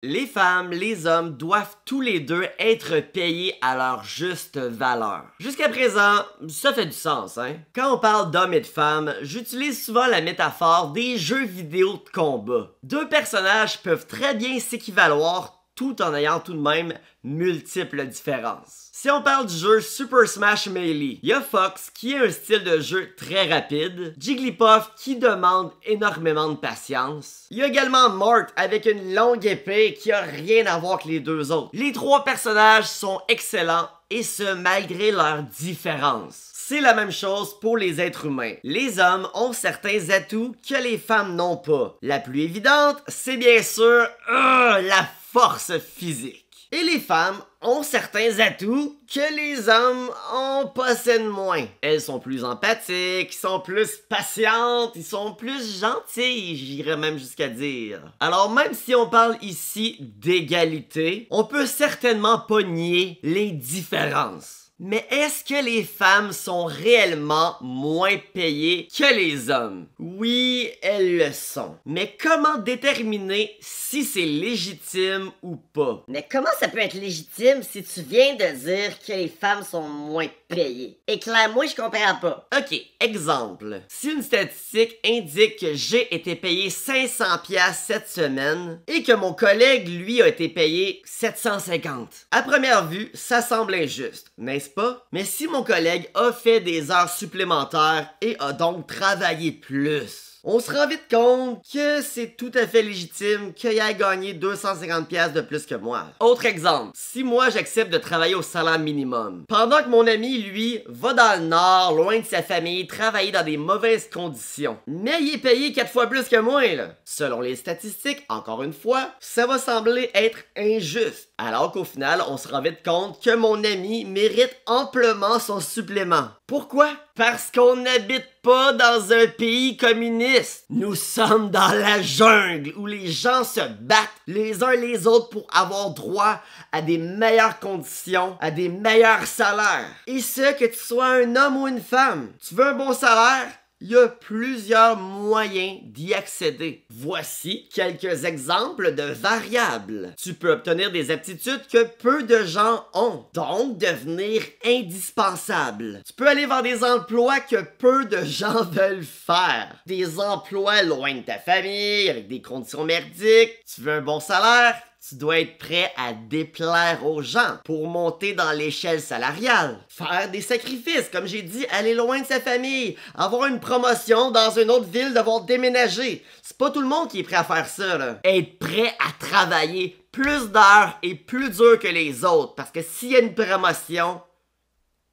Les femmes, les hommes doivent tous les deux être payés à leur juste valeur. Jusqu'à présent, ça fait du sens, hein? Quand on parle d'hommes et de femmes, j'utilise souvent la métaphore des jeux vidéo de combat. Deux personnages peuvent très bien s'équivaloir tout en ayant tout de même multiples différences. Si on parle du jeu Super Smash Melee, il y a Fox qui a un style de jeu très rapide, Jigglypuff qui demande énormément de patience. Il y a également Mort avec une longue épée qui a rien à voir avec les deux autres. Les trois personnages sont excellents et ce malgré leurs différences. C'est la même chose pour les êtres humains. Les hommes ont certains atouts que les femmes n'ont pas. La plus évidente, c'est bien sûr la force physique. Et les femmes ont certains atouts que les hommes en possèdent moins. Elles sont plus empathiques, sont plus patientes, ils sont plus gentilles, j'irais même jusqu'à dire. Alors même si on parle ici d'égalité, on peut certainement pas nier les différences. Mais est-ce que les femmes sont réellement moins payées que les hommes? Oui, elles le sont. Mais comment déterminer si c'est légitime ou pas? Mais comment ça peut être légitime si tu viens de dire que les femmes sont moins payées? Éclaire-moi, je comprends pas. Ok, exemple. Si une statistique indique que j'ai été payé 500$ cette semaine et que mon collègue, lui, a été payé 750. À première vue, ça semble injuste, n'est-ce pas? Mais si mon collègue a fait des heures supplémentaires et a donc travaillé plus, on se rend vite compte que c'est tout à fait légitime qu'il ait gagné 250$ de plus que moi. Autre exemple, si moi j'accepte de travailler au salaire minimum, pendant que mon ami, lui, va dans le nord, loin de sa famille, travailler dans des mauvaises conditions, mais il est payé 4 fois plus que moi, là. Selon les statistiques, encore une fois, ça va sembler être injuste. Alors qu'au final, on se rend vite compte que mon ami mérite amplement son supplément. Pourquoi? Parce qu'on n'habite pas dans un pays communiste. Nous sommes dans la jungle où les gens se battent les uns les autres pour avoir droit à des meilleures conditions, à des meilleurs salaires. Et ce, que tu sois un homme ou une femme. Tu veux un bon salaire? Il y a plusieurs moyens d'y accéder. Voici quelques exemples de variables. Tu peux obtenir des aptitudes que peu de gens ont, donc devenir indispensable. Tu peux aller vers des emplois que peu de gens veulent faire. Des emplois loin de ta famille, avec des conditions merdiques. Tu veux un bon salaire? Tu dois être prêt à déplaire aux gens pour monter dans l'échelle salariale. Faire des sacrifices, comme j'ai dit, aller loin de sa famille, avoir une promotion dans une autre ville, devoir déménager. C'est pas tout le monde qui est prêt à faire ça, là. Être prêt à travailler plus d'heures et plus dur que les autres, parce que s'il y a une promotion,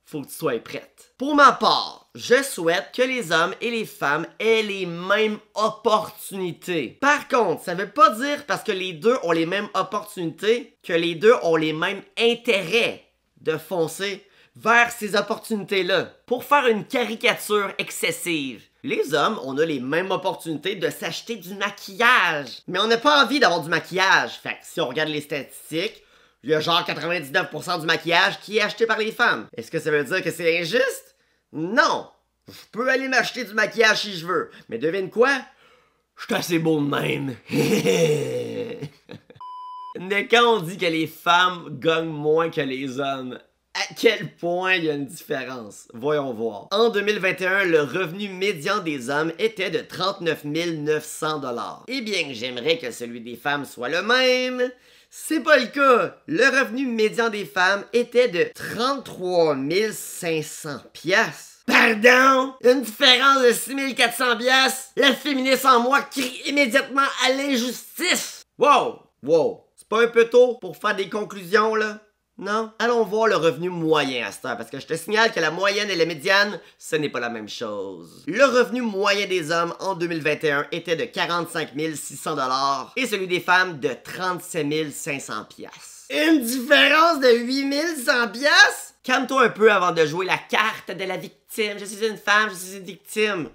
faut que tu sois prête. Pour ma part, je souhaite que les hommes et les femmes aient les mêmes opportunités. Par contre, ça veut pas dire parce que les deux ont les mêmes opportunités que les deux ont les mêmes intérêts de foncer vers ces opportunités-là. Pour faire une caricature excessive, les hommes, on a les mêmes opportunités de s'acheter du maquillage. Mais on n'a pas envie d'avoir du maquillage. Fait que si on regarde les statistiques, il y a genre 99% du maquillage qui est acheté par les femmes. Est-ce que ça veut dire que c'est injuste? Non! Je peux aller m'acheter du maquillage si je veux. Mais devine quoi? Je suis assez beau de même. Mais quand on dit que les femmes gagnent moins que les hommes, à quel point il y a une différence? Voyons voir. En 2021, le revenu médian des hommes était de 39 900$. Et bien que j'aimerais que celui des femmes soit le même, c'est pas le cas. Le revenu médian des femmes était de 33 500$. Pardon? Une différence de 6 400$? La féministe en moi crie immédiatement à l'injustice. Wow! Wow! C'est pas un peu tôt pour faire des conclusions, là? Non? Allons voir le revenu moyen à cette heure, parce que je te signale que la moyenne et la médiane, ce n'est pas la même chose. Le revenu moyen des hommes en 2021 était de 45 600$ et celui des femmes de 37 500$. Une différence de 8 100$? Calme-toi un peu avant de jouer la carte de la victime. Je suis une femme, je suis une victime.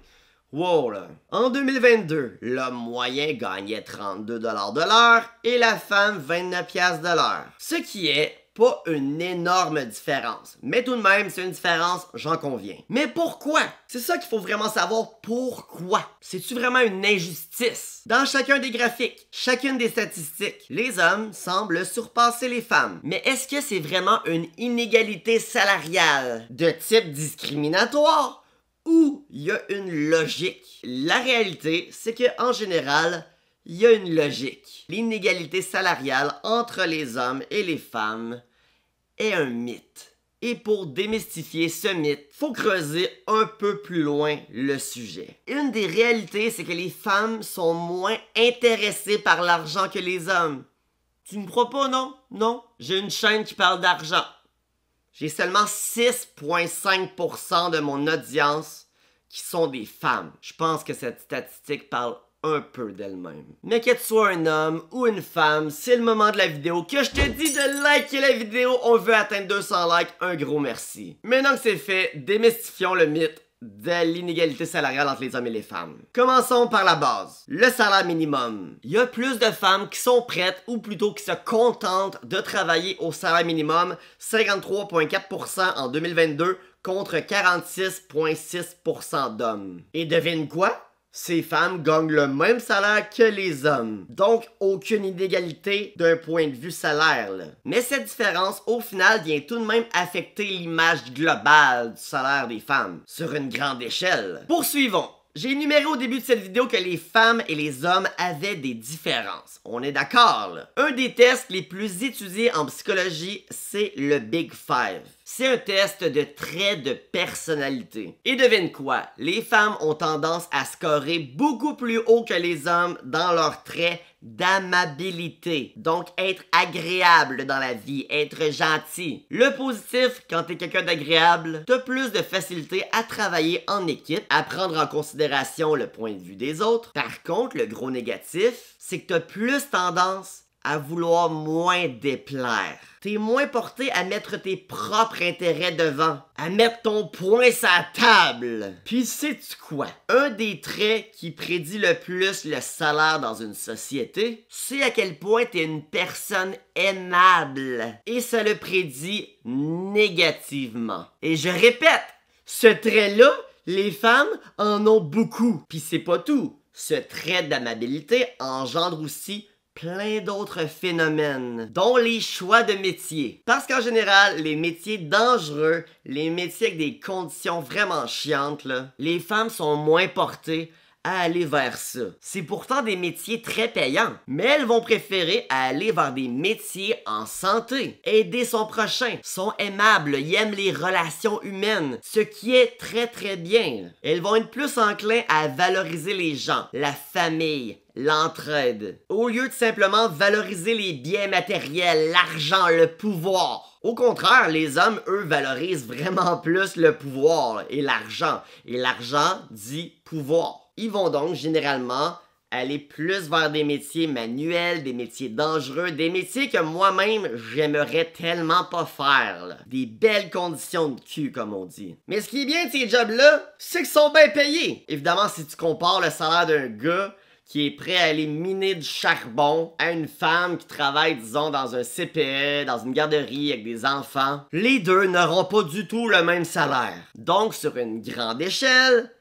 Wow, là. En 2022, l'homme moyen gagnait 32$ de l'heure et la femme 29$ de l'heure. Ce qui est pas une énorme différence. Mais tout de même, c'est une différence, j'en conviens. Mais pourquoi? C'est ça qu'il faut vraiment savoir. Pourquoi? C'est-tu vraiment une injustice? Dans chacun des graphiques, chacune des statistiques, les hommes semblent surpasser les femmes. Mais est-ce que c'est vraiment une inégalité salariale de type discriminatoire? Ou il y a une logique? La réalité, c'est que en général, il y a une logique. L'inégalité salariale entre les hommes et les femmes est un mythe. Et pour démystifier ce mythe, faut creuser un peu plus loin le sujet. Une des réalités, c'est que les femmes sont moins intéressées par l'argent que les hommes. Tu me crois pas, non? Non, j'ai une chaîne qui parle d'argent. J'ai seulement 6,5% de mon audience qui sont des femmes. Je pense que cette statistique parle un peu d'elle-même. Mais que tu sois un homme ou une femme, c'est le moment de la vidéo que je te dis de liker la vidéo. On veut atteindre 200 likes, un gros merci. Maintenant que c'est fait, démystifions le mythe de l'inégalité salariale entre les hommes et les femmes. Commençons par la base, le salaire minimum. Il y a plus de femmes qui sont prêtes, ou plutôt qui se contentent de travailler au salaire minimum, 53,4% en 2022 contre 46,6% d'hommes. Et devine quoi? Ces femmes gagnent le même salaire que les hommes. Donc, aucune inégalité d'un point de vue salaire, là. Mais cette différence, au final, vient tout de même affecter l'image globale du salaire des femmes, sur une grande échelle. Poursuivons. J'ai énuméré au début de cette vidéo que les femmes et les hommes avaient des différences. On est d'accord, là. Un des tests les plus étudiés en psychologie, c'est le Big Five. C'est un test de traits de personnalité. Et devine quoi? Les femmes ont tendance à scorer beaucoup plus haut que les hommes dans leurs traits d'amabilité. Donc, être agréable dans la vie, être gentil. Le positif, quand t'es quelqu'un d'agréable, t'as plus de facilité à travailler en équipe, à prendre en considération le point de vue des autres. Par contre, le gros négatif, c'est que t'as plus tendance à vouloir moins déplaire. T'es moins porté à mettre tes propres intérêts devant, à mettre ton poing sur la table. Puis sais-tu quoi? Un des traits qui prédit le plus le salaire dans une société, c'est à quel point t'es une personne aimable. Et ça le prédit négativement. Et je répète, ce trait-là, les femmes en ont beaucoup. Puis c'est pas tout. Ce trait d'amabilité engendre aussi plein d'autres phénomènes, dont les choix de métiers. Parce qu'en général, les métiers dangereux, les métiers avec des conditions vraiment chiantes, là, les femmes sont moins portées à aller vers ça. C'est pourtant des métiers très payants, mais elles vont préférer aller vers des métiers en santé, aider son prochain, sont aimables, ils aiment les relations humaines, ce qui est très très bien. Elles vont être plus enclins à valoriser les gens, la famille, l'entraide, au lieu de simplement valoriser les biens matériels, l'argent, le pouvoir. Au contraire, les hommes, eux, valorisent vraiment plus le pouvoir et l'argent dit pouvoir. Ils vont donc généralement aller plus vers des métiers manuels, des métiers dangereux, des métiers que moi-même j'aimerais tellement pas faire, là. Des belles conditions de cul, comme on dit. Mais ce qui est bien de ces jobs-là, c'est qu'ils sont bien payés. Évidemment, si tu compares le salaire d'un gars qui est prêt à aller miner du charbon à une femme qui travaille, disons, dans un CPE, dans une garderie avec des enfants, les deux n'auront pas du tout le même salaire. Donc, sur une grande échelle,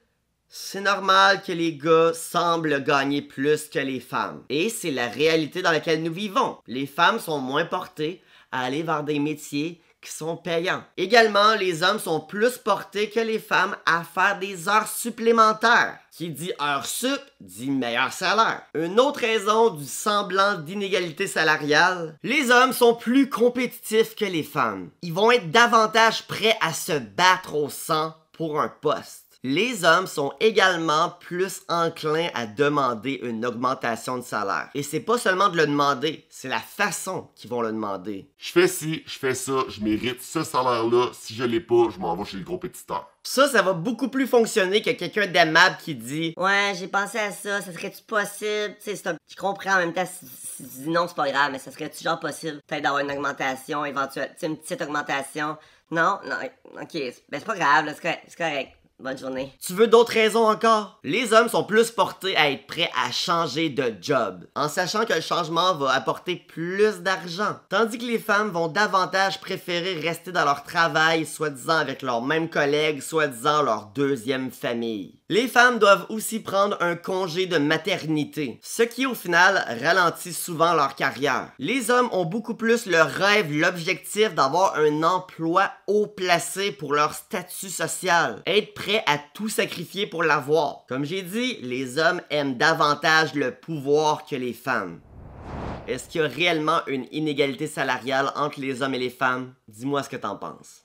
c'est normal que les gars semblent gagner plus que les femmes. Et c'est la réalité dans laquelle nous vivons. Les femmes sont moins portées à aller vers des métiers qui sont payants. Également, les hommes sont plus portés que les femmes à faire des heures supplémentaires. Qui dit heures sup, dit meilleur salaire. Une autre raison du semblant d'inégalité salariale, les hommes sont plus compétitifs que les femmes. Ils vont être davantage prêts à se battre au sang pour un poste. Les hommes sont également plus enclins à demander une augmentation de salaire. Et c'est pas seulement de le demander, c'est la façon qu'ils vont le demander. Je fais ci, je fais ça, je mérite ce salaire-là. Si je l'ai pas, je m'en vais chez le compétiteur. Ça va beaucoup plus fonctionner que quelqu'un d'aimable qui dit « Ouais, j'ai pensé à ça, ça serait-tu possible? » Tu sais, je comprends en même temps si tu dis non, c'est pas grave, mais ça serait-tu genre possible peut-être d'avoir une augmentation éventuelle, tu sais, une petite augmentation? Non, ok, ben c'est pas grave, là, c'est correct. Bonne journée. Tu veux d'autres raisons encore? Les hommes sont plus portés à être prêts à changer de job, en sachant que le changement va apporter plus d'argent. Tandis que les femmes vont davantage préférer rester dans leur travail, soi-disant avec leurs mêmes collègues, soi-disant leur deuxième famille. Les femmes doivent aussi prendre un congé de maternité, ce qui au final ralentit souvent leur carrière. Les hommes ont beaucoup plus le rêve, l'objectif d'avoir un emploi haut placé pour leur statut social, être prêt à tout sacrifier pour l'avoir. Comme j'ai dit, les hommes aiment davantage le pouvoir que les femmes. Est-ce qu'il y a réellement une inégalité salariale entre les hommes et les femmes? Dis-moi ce que t'en penses.